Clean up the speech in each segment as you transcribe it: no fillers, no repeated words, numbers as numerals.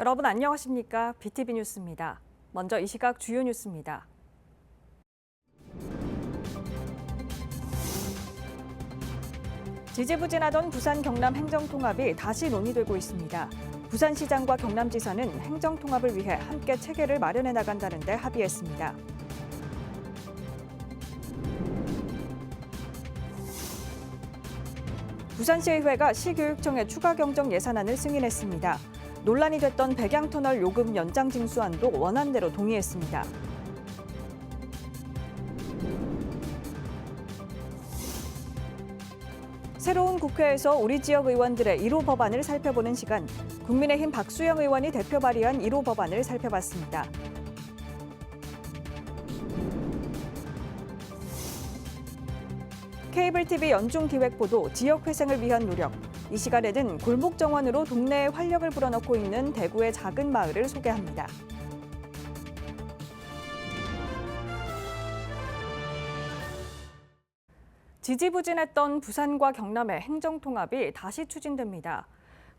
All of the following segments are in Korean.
여러분 안녕하십니까? BTV 뉴스입니다. 먼저 이 시각 주요 뉴스입니다. 지지부진하던 부산 경남 행정통합이 다시 논의되고 있습니다. 부산시장과 경남지사는 행정통합을 위해 함께 체계를 마련해 나간다는 데 합의했습니다. 부산시의회가 시교육청의 추가 경정 예산안을 승인했습니다. 논란이 됐던 백양터널 요금 연장 징수안도 원안대로 동의했습니다. 새로운 국회에서 우리 지역 의원들의 1호 법안을 살펴보는 시간, 국민의힘 박수영 의원이 대표 발의한 1호 법안을 살펴봤습니다. 케이블 TV 연중 기획보도 지역 회생을 위한 노력. 이 시간에는 골목 정원으로 동네에 활력을 불어넣고 있는 대구의 작은 마을을 소개합니다. 지지부진했던 부산과 경남의 행정통합이 다시 추진됩니다.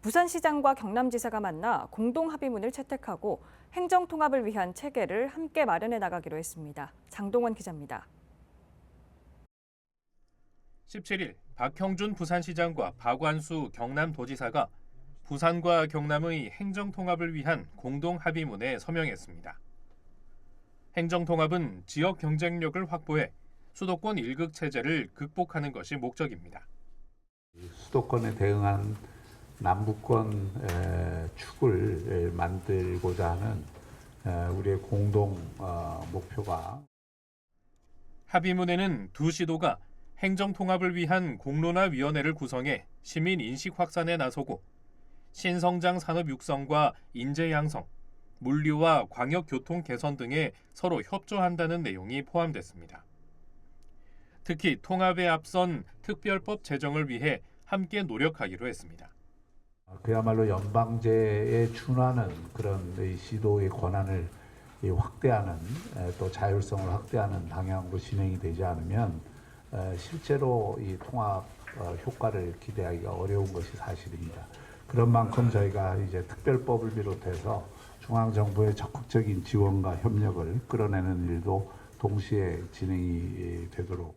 부산시장과 경남지사가 만나 공동합의문을 채택하고 행정통합을 위한 체계를 함께 마련해 나가기로 했습니다. 장동원 기자입니다. 17일 박형준 부산시장과 박완수 경남도지사가 부산과 경남의 행정통합을 위한 공동합의문에 서명했습니다. 행정통합은 지역 경쟁력을 확보해 수도권 1극 체제를 극복하는 것이 목적입니다. 수도권에 대응한 남부권 축을 만들고자 하는 우리의 공동 목표가. 합의문에는 두 시도가 행정통합을 위한 공론화위원회를 구성해 시민 인식 확산에 나서고 신성장 산업 육성과 인재 양성, 물류와 광역교통 개선 등에 서로 협조한다는 내용이 포함됐습니다. 특히 통합에 앞선 특별법 제정을 위해 함께 노력하기로 했습니다. 그야말로 연방제에 준하는 그런 시도의 권한을 확대하는 또 자율성을 확대하는 방향으로 진행이 되지 않으면 실제로 이 통합 효과를 기대하기가 어려운 것이 사실입니다. 그런 만큼 저희가 이제 특별법을 비롯해서 중앙정부의 적극적인 지원과 협력을 끌어내는 일도 동시에 진행이 되도록.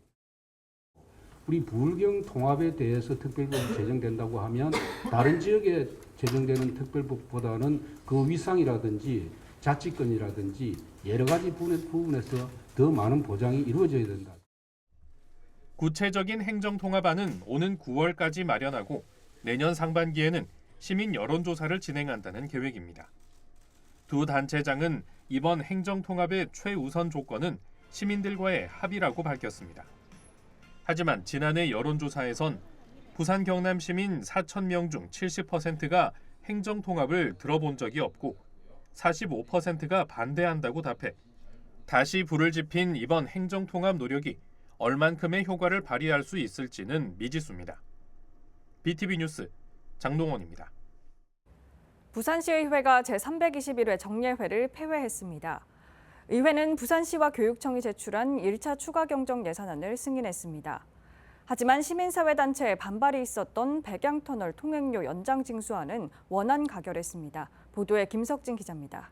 우리 부울경 통합에 대해서 특별법이 제정된다고 하면 다른 지역에 제정되는 특별법보다는 그 위상이라든지 자치권이라든지 여러 가지 부분에서 더 많은 보장이 이루어져야 된다. 구체적인 행정통합안은 오는 9월까지 마련하고 내년 상반기에는 시민 여론조사를 진행한다는 계획입니다. 두 단체장은 이번 행정통합의 최우선 조건은 시민들과의 합의라고 밝혔습니다. 하지만 지난해 여론조사에선 부산 경남 시민 4,000명 중 70%가 행정통합을 들어본 적이 없고 45%가 반대한다고 답해 다시 불을 지핀 이번 행정통합 노력이 얼만큼의 효과를 발휘할 수 있을지는 미지수입니다. BTV 뉴스 장동원입니다. 부산시의회가 제321회 정례회를 폐회했습니다. 의회는 부산시와 교육청이 제출한 1차 추가 경정 예산안을 승인했습니다. 하지만 시민사회단체의 반발이 있었던 백양터널 통행료 연장 징수안은 원안 가결했습니다. 보도에 김석진 기자입니다.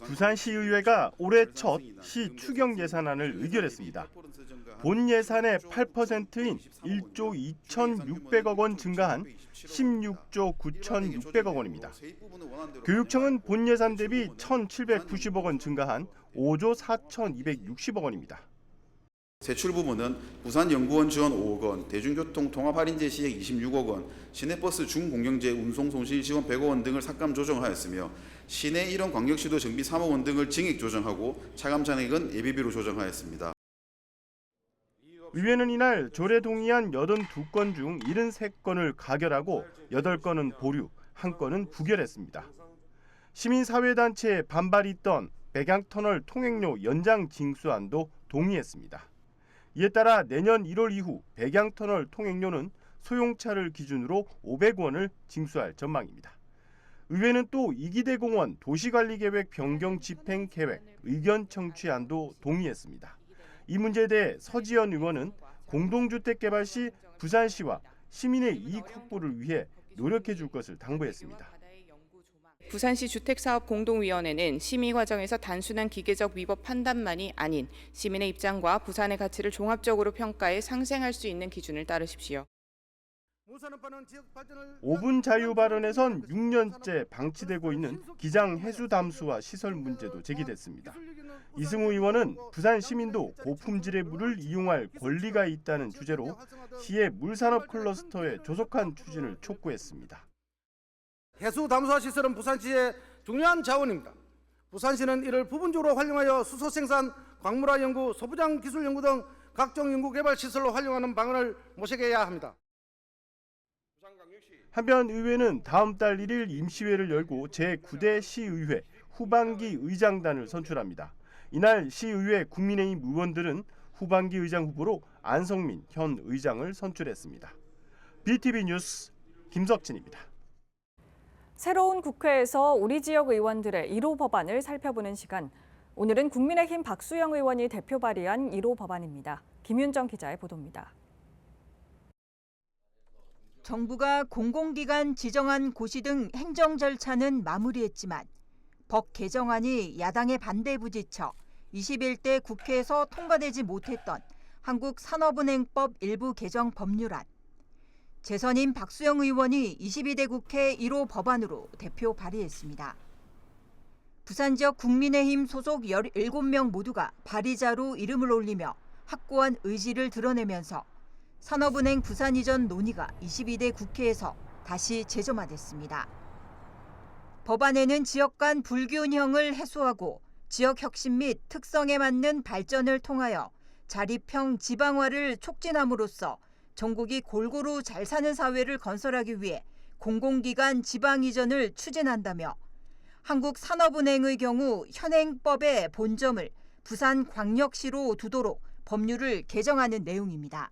부산시의회가 올해 첫 시 추경 예산안을 의결했습니다. 본 예산의 8%인 1조 2,600억 원 증가한 16조 9,600억 원입니다. 교육청은 본 예산 대비 1,790억 원 증가한 5조 4,260억 원입니다. 세출 부분은 부산연구원 지원 5억 원, 대중교통 통합 할인제 시행 26억 원, 시내버스 중공영제 운송 손실 지원 100억 원 등을 삭감 조정하였으며 시내 일원 광역시도 정비 3억 원 등을 증액 조정하고 차감 잔액은 예비비로 조정하였습니다. 의회는 이날 조례 동의안 82건 중 73건을 가결하고 8건은 보류, 1건은 부결했습니다. 시민사회단체에 반발이 있던 백양터널 통행료 연장 징수안도 동의했습니다. 이에 따라 내년 1월 이후 백양터널 통행료는 소용차를 기준으로 500원을 징수할 전망입니다. 의회는 또 이기대공원 도시관리계획 변경 집행 계획 의견 청취안도 동의했습니다. 이 문제에 대해 서지현 의원은 공동주택 개발 시 부산시와 시민의 이익 확보를 위해 노력해 줄 것을 당부했습니다. 부산시 주택사업공동위원회는 심의 과정에서 단순한 기계적 위법 판단만이 아닌 시민의 입장과 부산의 가치를 종합적으로 평가해 상생할 수 있는 기준을 따르십시오. 5분 자유 발언에선 6년째 방치되고 있는 기장 해수 담수와 시설 문제도 제기됐습니다. 이승우 의원은 부산 시민도 고품질의 물을 이용할 권리가 있다는 주제로 시의 물산업 클러스터의 조속한 추진을 촉구했습니다. 해수 담수화 시설은 부산시의 중요한 자원입니다. 부산시는 이를 부분적으로 활용하여 수소 생산, 광물화 연구, 소부장 기술 연구 등 각종 연구 개발 시설로 활용하는 방안을 모색해야 합니다. 한편 의회는 다음 달 1일 임시회를 열고 제9대 시의회 후반기 의장단을 선출합니다. 이날 시의회 국민의힘 의원들은 후반기 의장 후보로 안성민 현 의장을 선출했습니다. BTV 뉴스 김석진입니다. 새로운 국회에서 우리 지역 의원들의 1호 법안을 살펴보는 시간. 오늘은 국민의힘 박수영 의원이 대표 발의한 1호 법안입니다. 김윤정 기자의 보도입니다. 정부가 공공기관 지정한 고시 등 행정 절차는 마무리했지만 법 개정안이 야당의 반대에 부딪혀 21대 국회에서 통과되지 못했던 한국산업은행법 일부 개정 법률안. 재선인 박수영 의원이 22대 국회 1호 법안으로 대표 발의했습니다. 부산 지역 국민의힘 소속 17명 모두가 발의자로 이름을 올리며 확고한 의지를 드러내면서 산업은행 부산 이전 논의가 22대 국회에서 다시 재점화됐습니다. 법안에는 지역 간 불균형을 해소하고 지역 혁신 및 특성에 맞는 발전을 통하여 자립형 지방화를 촉진함으로써 전국이 골고루 잘 사는 사회를 건설하기 위해 공공기관 지방 이전을 추진한다며 한국산업은행의 경우 현행법의 본점을 부산광역시로 두도록 법률을 개정하는 내용입니다.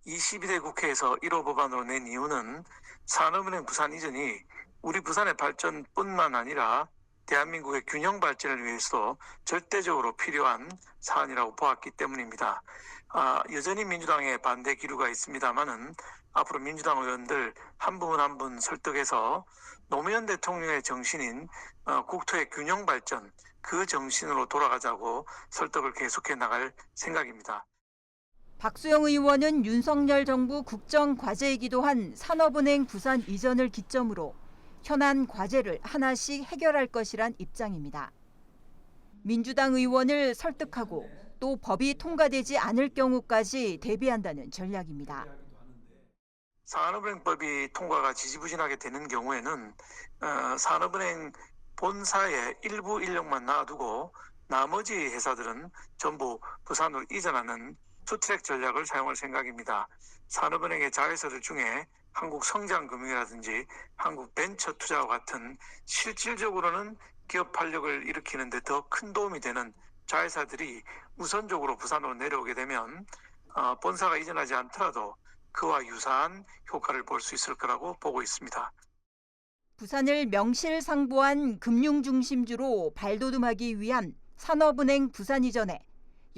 22대 국회에서 1호 법안으로 낸 이유는 산업은행 부산 이전이 우리 부산의 발전뿐만 아니라 대한민국의 균형 발전을 위해서도 절대적으로 필요한 사안이라고 보았기 때문입니다. 여전히 민주당의 반대 기류가 있습니다만은 앞으로 민주당 의원들 한 분 한 분 설득해서 노무현 대통령의 정신인 국토의 균형 발전, 그 정신으로 돌아가자고 설득을 계속해 나갈 생각입니다. 박수영 의원은 윤석열 정부 국정 과제이기도 한 산업은행 부산 이전을 기점으로 현안 과제를 하나씩 해결할 것이란 입장입니다. 민주당 의원을 설득하고 또 법이 통과되지 않을 경우까지 대비한다는 전략입니다. 산업은행법이 통과가 지지부진하게 되는 경우에는 산업은행 본사의 일부 인력만 놔두고 나머지 회사들은 전부 부산으로 이전하는 투트랙 전략을 사용할 생각입니다. 산업은행의 자회사들 중에 한국성장금융이라든지 한국벤처투자와 같은 실질적으로는 기업 활력을 일으키는 데 더 큰 도움이 되는 자회사들이 우선적으로 부산으로 내려오게 되면 본사가 이전하지 않더라도 그와 유사한 효과를 볼 수 있을 거라고 보고 있습니다. 부산을 명실상부한 금융중심지로 발돋움하기 위한 산업은행 부산 이전에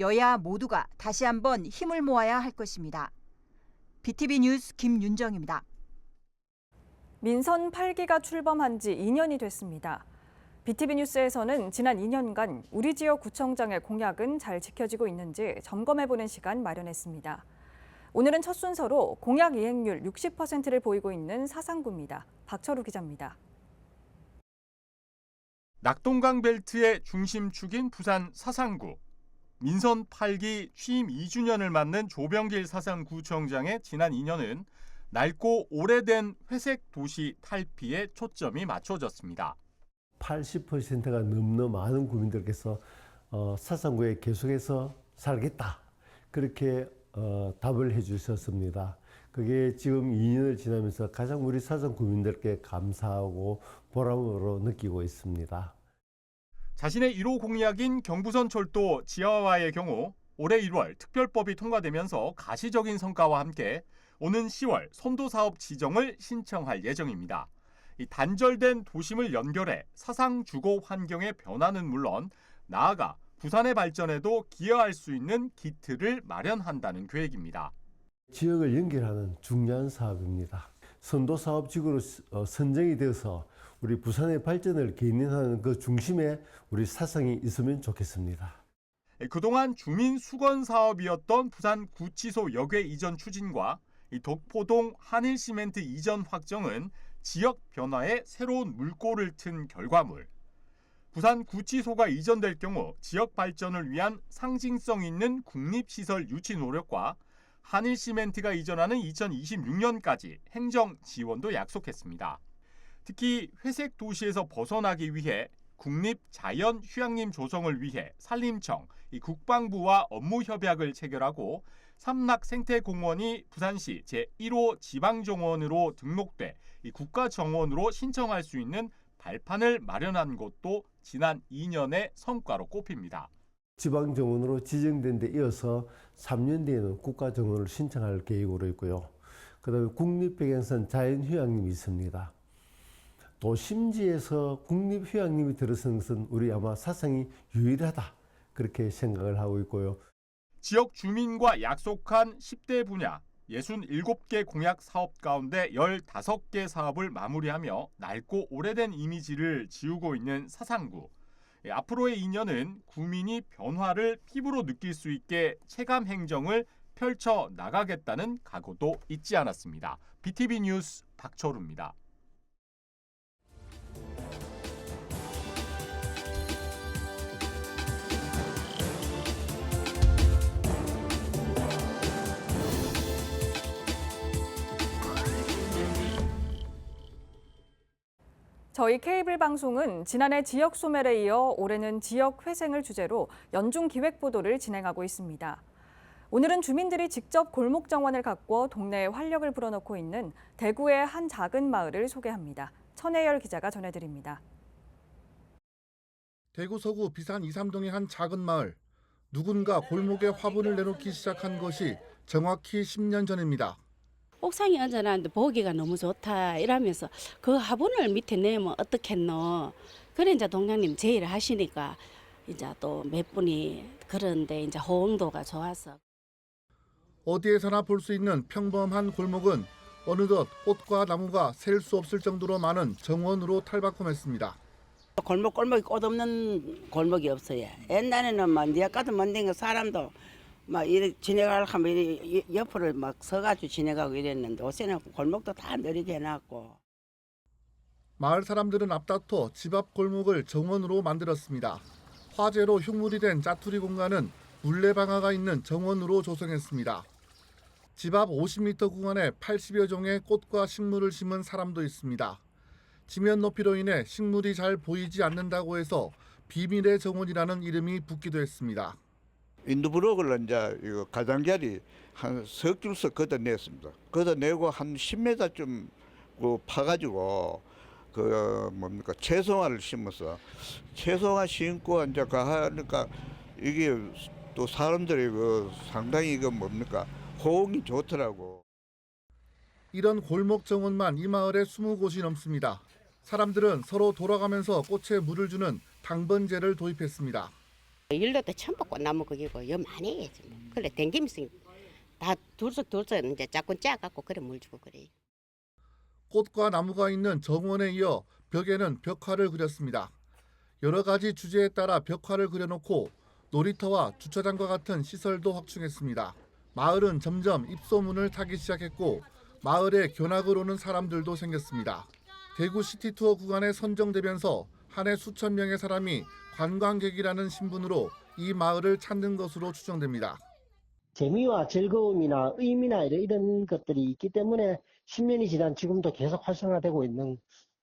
여야 모두가 다시 한번 힘을 모아야 할 것입니다. BTV 뉴스 김윤정입니다. 민선 8기가 출범한 지 2년이 됐습니다. BTV 뉴스에서는 지난 2년간 우리 지역 구청장의 공약은 잘 지켜지고 있는지 점검해보는 시간 마련했습니다. 오늘은 첫 순서로 공약 이행률 60%를 보이고 있는 사상구입니다. 박철우 기자입니다. 낙동강 벨트의 중심축인 부산 사상구. 민선 8기 취임 2주년을 맞는 조병길 사상구청장의 지난 2년은 낡고 오래된 회색 도시 탈피에 초점이 맞춰졌습니다. 80%가 넘는 많은 구민들께서 사상구에 계속해서 살겠다 그렇게 답을 해주셨습니다. 그게 지금 2년을 지나면서 가장 우리 사상 구민들께 감사하고 보람으로 느끼고 있습니다. 자신의 1호 공약인 경부선 철도 지하화의 경우 올해 1월 특별법이 통과되면서 가시적인 성과와 함께 오는 10월 선도사업 지정을 신청할 예정입니다. 이 단절된 도심을 연결해 사상 주거 환경의 변화는 물론 나아가 부산의 발전에도 기여할 수 있는 기틀을 마련한다는 계획입니다. 지역을 연결하는 중요한 사업입니다. 선도 사업지구로 선정이 되어서 우리 부산의 발전을牽引하는 그 중심에 우리 사상이 있으면 좋겠습니다. 그동안 주민 수건 사업이었던 부산 구치소 역외 이전 추진과 이 독포동 한일시멘트 이전 확정은 지역 변화에 새로운 물꼬를 튼 결과물. 부산 구치소가 이전될 경우 지역 발전을 위한 상징성 있는 국립시설 유치 노력과 한일시멘트가 이전하는 2026년까지 행정 지원도 약속했습니다. 특히 회색 도시에서 벗어나기 위해 국립자연휴양림 조성을 위해 산림청, 국방부와 업무 협약을 체결하고 삼락생태공원이 부산시 제1호 지방정원으로 등록돼 국가정원으로 신청할 수 있는 발판을 마련한 것도 지난 2년의 성과로 꼽힙니다. 지방정원으로 지정된 데 이어서 3년 뒤에는 국가정원을 신청할 계획으로 있고요. 그다음에 국립백양산 자연휴양림이 있습니다. 도심지에서 국립휴양림이 들어서는 것은 우리 아마 사상이 유일하다 그렇게 생각을 하고 있고요. 지역 주민과 약속한 10대 분야 67개 공약 사업 가운데 15개 사업을 마무리하며 낡고 오래된 이미지를 지우고 있는 사상구. 앞으로의 2년은 구민이 변화를 피부로 느낄 수 있게 체감 행정을 펼쳐 나가겠다는 각오도 잊지 않았습니다. BTV 뉴스 박철우입니다. 저희 케이블 방송은 지난해 지역 소멸에 이어 올해는 지역 회생을 주제로 연중 기획 보도를 진행하고 있습니다. 오늘은 주민들이 직접 골목 정원을 가꿔 동네에 활력을 불어넣고 있는 대구의 한 작은 마을을 소개합니다. 천혜열 기자가 전해드립니다. 대구 서구 비산 2, 3동의 한 작은 마을. 누군가 골목에 화분을 내놓기 시작한 것이 정확히 10년 전입니다. 옥상에 앉아놨는데 보기가 너무 좋다 이러면서 그 화분을 밑에 내면 어떻겠노. 그래 이제 동장님 제의를 하시니까 이제 또 몇 분이 그런데 이제 호응도가 좋아서. 어디에서나 볼 수 있는 평범한 골목은 어느덧 꽃과 나무가 셀 수 없을 정도로 많은 정원으로 탈바꿈했습니다. 골목이 꽃 없는 골목이 없어요. 옛날에는 막 니가 까도 만든 사람도 막 이렇게 지나가려 하면 이렇게 옆으로 막 서가지고 지나가고 이랬는데 요새는 골목도 다 느리게 해놨고. 마을 사람들은 앞다퉈 집 앞 골목을 정원으로 만들었습니다. 화재로 흉물이 된 짜투리 공간은 물레방아가 있는 정원으로 조성했습니다. 집 앞 50m 구간에 80여 종의 꽃과 식물을 심은 사람도 있습니다. 지면 높이로 인해 식물이 잘 보이지 않는다고 해서 비밀의 정원이라는 이름이 붙기도 했습니다. 인두브로그를 이제 이거 가장자리 한 석 줄씩 걷어냈습니다. 걷어내고 한 10m쯤 파가지고 채송화를 심어서 채송화 심고 이제 하니까 이게 또 사람들이 상당히 호응이 좋더라고. 이런 골목 정원만 이 마을에 20곳이 넘습니다. 사람들은 서로 돌아가면서 꽃에 물을 주는 당번제를 도입했습니다. 일로 때 천박꽃나무 거기고 여 많이 해. 그래 댕기면서 다 둘씩 이제 자꾸 짜갖고 그래 물 주고 그래. 꽃과 나무가 있는 정원에 이어 벽에는 벽화를 그렸습니다. 여러 가지 주제에 따라 벽화를 그려놓고 놀이터와 주차장과 같은 시설도 확충했습니다. 마을은 점점 입소문을 타기 시작했고 마을에 견학을 오는 사람들도 생겼습니다. 대구 시티투어 구간에 선정되면서 한 해 수천 명의 사람이 관광객이라는 신분으로 이 마을을 찾는 것으로 추정됩니다. 재미와 즐거움이나 의미나 이런 것들이 있기 때문에 10년이 지난 지금도 계속 활성화되고 있는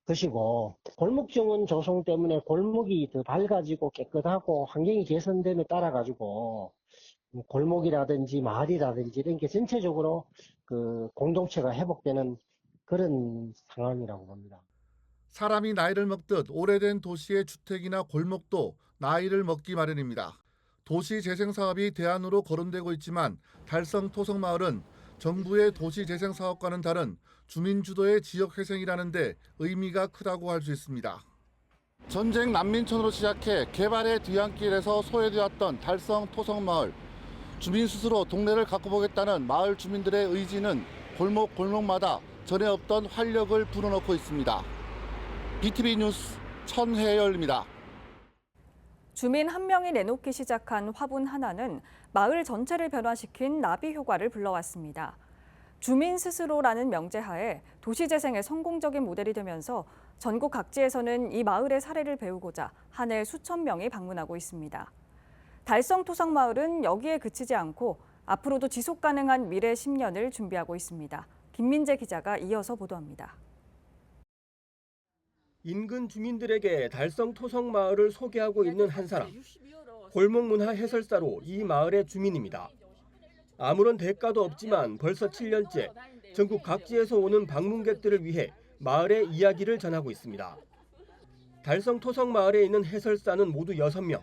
것이고, 골목정원 조성 때문에 골목이 더 밝아지고 깨끗하고 환경이 개선됨에 따라 가지고 골목이라든지 마을이라든지 이런 게 전체적으로 그 공동체가 회복되는 그런 상황이라고 봅니다. 사람이 나이를 먹듯 오래된 도시의 주택이나 골목도 나이를 먹기 마련입니다. 도시재생사업이 대안으로 거론되고 있지만 달성 토성마을은 정부의 도시재생사업과는 다른 주민주도의 지역회생이라는 데 의미가 크다고 할 수 있습니다. 전쟁 난민촌으로 시작해 개발의 뒤안길에서 소외되었던 달성 토성마을. 주민 스스로 동네를 가꿔보겠다는 마을 주민들의 의지는 골목마다 전에 없던 활력을 불어넣고 있습니다. BTV 뉴스 천혜열입니다. 주민 한 명이 내놓기 시작한 화분 하나는 마을 전체를 변화시킨 나비 효과를 불러왔습니다. 주민 스스로라는 명제하에 도시재생의 성공적인 모델이 되면서 전국 각지에서는 이 마을의 사례를 배우고자 한 해 수천 명이 방문하고 있습니다. 달성토성마을은 여기에 그치지 않고 앞으로도 지속 가능한 미래 10년을 준비하고 있습니다. 김민재 기자가 이어서 보도합니다. 인근 주민들에게 달성토성마을을 소개하고 있는 한 사람. 골목문화 해설사로 이 마을의 주민입니다. 아무런 대가도 없지만 벌써 7년째 전국 각지에서 오는 방문객들을 위해 마을의 이야기를 전하고 있습니다. 달성토성마을에 있는 해설사는 모두 6명.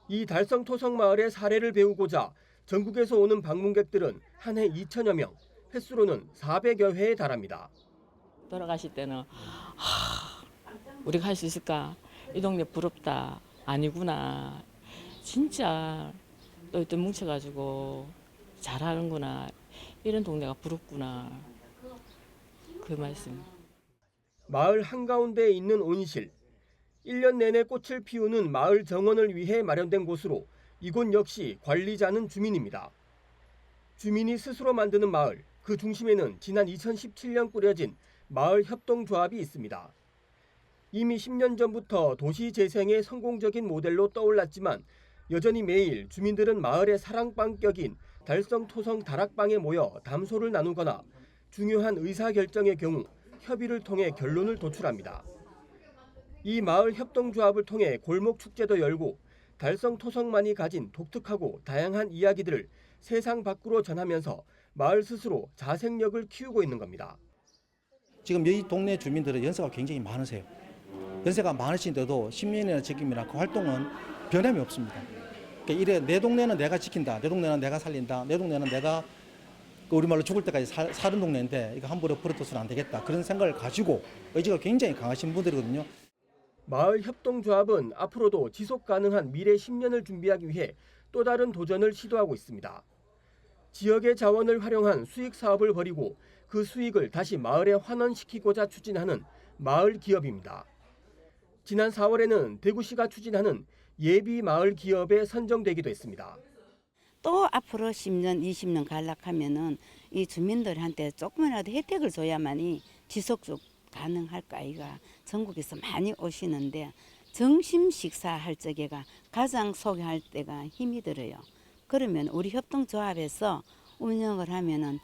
이 달성토성마을의 사례를 배우고자 전국에서 오는 방문객들은 한 해 2천여 명, 횟수로는 400여 회에 달합니다. 돌아가실 때는 우리가 할 수 있을까? 이 동네 부럽다. 아니구나. 진짜 또 뭉쳐가지고 잘하는구나. 이런 동네가 부럽구나. 그 말씀. 마을 한가운데에 있는 온실. 1년 내내 꽃을 피우는 마을 정원을 위해 마련된 곳으로 이곳 역시 관리자는 주민입니다. 주민이 스스로 만드는 마을, 그 중심에는 지난 2017년 꾸려진 마을 협동조합이 있습니다. 이미 10년 전부터 도시 재생의 성공적인 모델로 떠올랐지만 여전히 매일 주민들은 마을의 사랑방격인 달성토성 다락방에 모여 담소를 나누거나 중요한 의사결정의 경우 협의를 통해 결론을 도출합니다. 이 마을 협동조합을 통해 골목축제도 열고 달성토성만이 가진 독특하고 다양한 이야기들을 세상 밖으로 전하면서 마을 스스로 자생력을 키우고 있는 겁니다. 지금 이 동네 주민들은 연세가 굉장히 많으세요. 연세가 많으신데도 10년이나 책임이라 그 활동은 변함이 없습니다. 그러니까 이래 내 동네는 내가 지킨다, 내 동네는 내가 살린다, 내 동네는 내가 우리말로 죽을 때까지 사는 동네인데 이거 함부로 버려둬서는 안 되겠다. 그런 생각을 가지고 의지가 굉장히 강하신 분들이거든요. 마을 협동조합은 앞으로도 지속 가능한 미래 10년을 준비하기 위해 또 다른 도전을 시도하고 있습니다. 지역의 자원을 활용한 수익 사업을 벌이고 그 수익을 다시 마을에 환원시키고자 추진하는 마을 기업입니다. 지난 4월에는 대구시가 추진하는 예비 마을 기업에 선정되기도 했습니다. 또 앞으로 10년, 20년 가락하면은 이 주민들한테 조금이라도 혜택을 줘야만이 지속적 가능할까 아이가 전국에서 많이 오시는데 점심 식사할 적에가 가장 소개할 때가 힘이 들어요. 그러면 우리 협동조합에서 운영을 하면은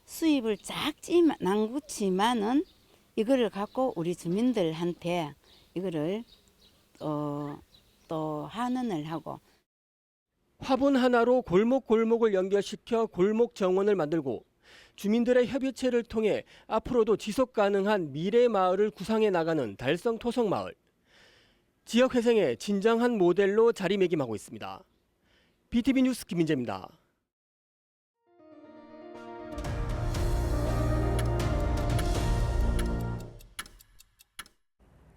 수입을 작지만 낭구치만은 이거를 갖고 우리 주민들한테 이거를 또 환원을 하고 화분 하나로 골목골목을 연결시켜 골목 정원을 만들고 주민들의 협의체를 통해 앞으로도 지속 가능한 미래 마을을 구상해 나가는 달성토성마을. 지역 회생의 진정한 모델로 자리매김하고 있습니다. BTV 뉴스 김민재입니다.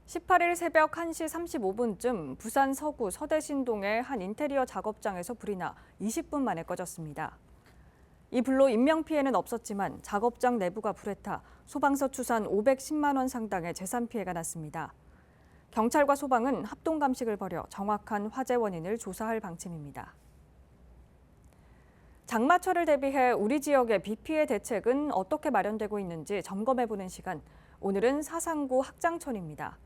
18일 새벽 1시 35분쯤 부산 서구 서대신동의 한 인테리어 작업장에서 불이 나 20분 만에 꺼졌습니다. 이 불로 인명피해는 없었지만 작업장 내부가 불에 타 소방서 추산 510만 원 상당의 재산 피해가 났습니다. 경찰과 소방은 합동감식을 벌여 정확한 화재 원인을 조사할 방침입니다. 장마철을 대비해 우리 지역의 비 피해 대책은 어떻게 마련되고 있는지 점검해보는 시간, 오늘은 사상구 학장촌입니다.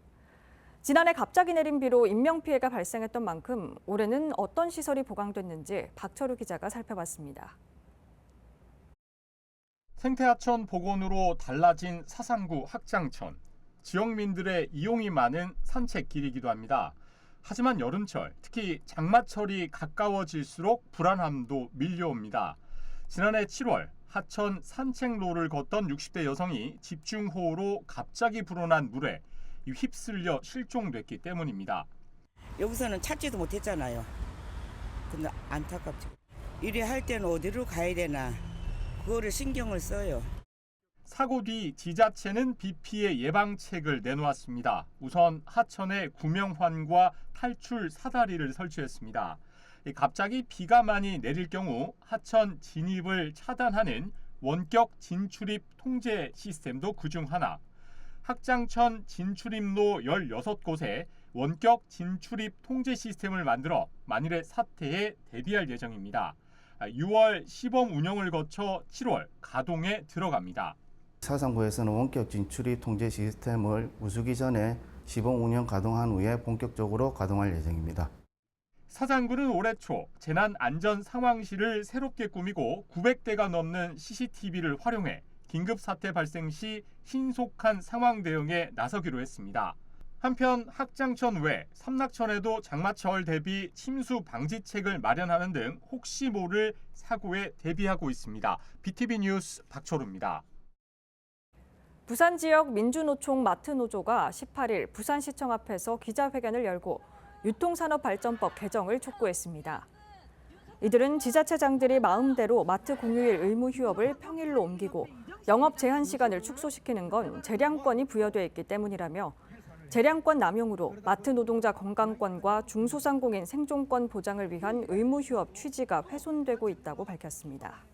지난해 갑자기 내린 비로 인명피해가 발생했던 만큼 올해는 어떤 시설이 보강됐는지 박철우 기자가 살펴봤습니다. 생태하천 복원으로 달라진 사상구 학장촌. 지역민들의 이용이 많은 산책길이기도 합니다. 하지만 여름철, 특히 장마철이 가까워질수록 불안함도 밀려옵니다. 지난해 7월 하천 산책로를 걷던 60대 여성이 집중호우로 갑자기 불어난 물에 휩쓸려 실종됐기 때문입니다. 여기서는 찾지도 못했잖아요. 근데 안타깝죠. 이래 할 때는 어디로 가야 되나 그거를 신경을 써요. 사고 뒤 지자체는 비 피해 예방책을 내놓았습니다. 우선 하천에 구명환과 탈출 사다리를 설치했습니다. 갑자기 비가 많이 내릴 경우 하천 진입을 차단하는 원격 진출입 통제 시스템도 그중 하나. 학장천 진출입로 16곳에 원격 진출입 통제 시스템을 만들어 만일의 사태에 대비할 예정입니다. 6월 시범 운영을 거쳐 7월 가동에 들어갑니다. 사상부에서는 원격 진출입 통제 시스템을 우수기 전에 시범 운영 가동한 후에 본격적으로 가동할 예정입니다. 사상구는 올해 초 재난안전상황실을 새롭게 꾸미고 900대가 넘는 CCTV를 활용해 긴급 사태 발생 시 신속한 상황 대응에 나서기로 했습니다. 한편 학장천 외 삼락천에도 장마철 대비 침수 방지책을 마련하는 등 혹시 모를 사고에 대비하고 있습니다. BTV 뉴스 박철우입니다. 부산 지역 민주노총 마트노조가 18일 부산시청 앞에서 기자회견을 열고 유통산업발전법 개정을 촉구했습니다. 이들은 지자체장들이 마음대로 마트 공휴일 의무 휴업을 평일로 옮기고 영업 제한 시간을 축소시키는 건 재량권이 부여돼 있기 때문이라며 재량권 남용으로 마트 노동자 건강권과 중소상공인 생존권 보장을 위한 의무 휴업 취지가 훼손되고 있다고 밝혔습니다.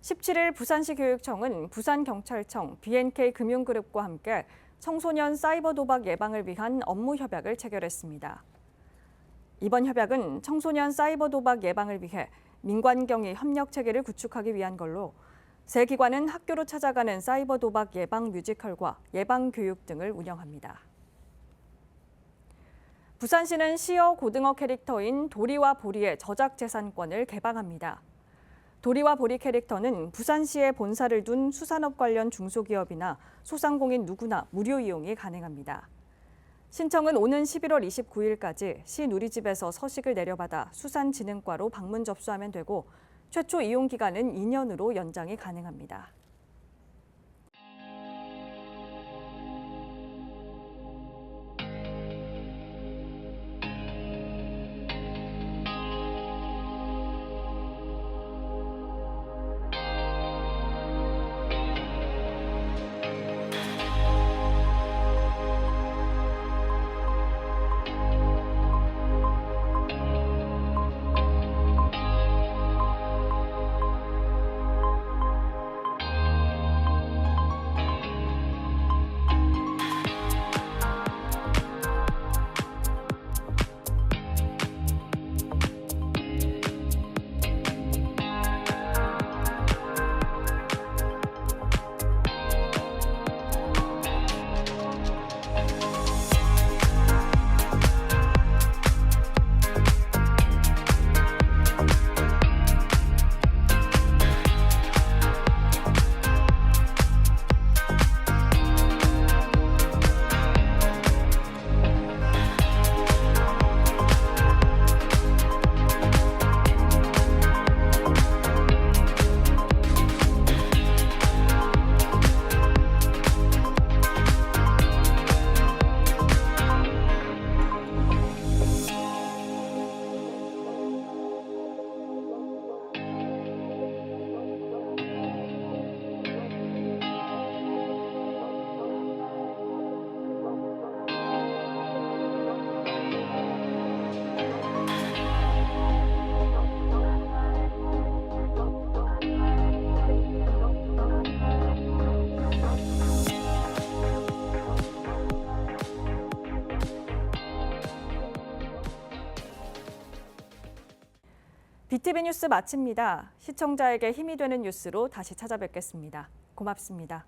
17일 부산시 교육청은 부산경찰청, BNK금융그룹과 함께 청소년 사이버 도박 예방을 위한 업무 협약을 체결했습니다. 이번 협약은 청소년 사이버 도박 예방을 위해 민관경위 협력 체계를 구축하기 위한 걸로 세 기관은 학교로 찾아가는 사이버 도박 예방 뮤지컬과 예방 교육 등을 운영합니다. 부산시는 시어 고등어 캐릭터인 도리와 보리의 저작 재산권을 개방합니다. 도리와 보리 캐릭터는 부산시에 본사를 둔 수산업 관련 중소기업이나 소상공인 누구나 무료 이용이 가능합니다. 신청은 오는 11월 29일까지 시 누리집에서 서식을 내려받아 수산진흥과로 방문 접수하면 되고 최초 이용 기간은 2년으로 연장이 가능합니다. BTV 뉴스 마칩니다. 시청자에게 힘이 되는 뉴스로 다시 찾아뵙겠습니다. 고맙습니다.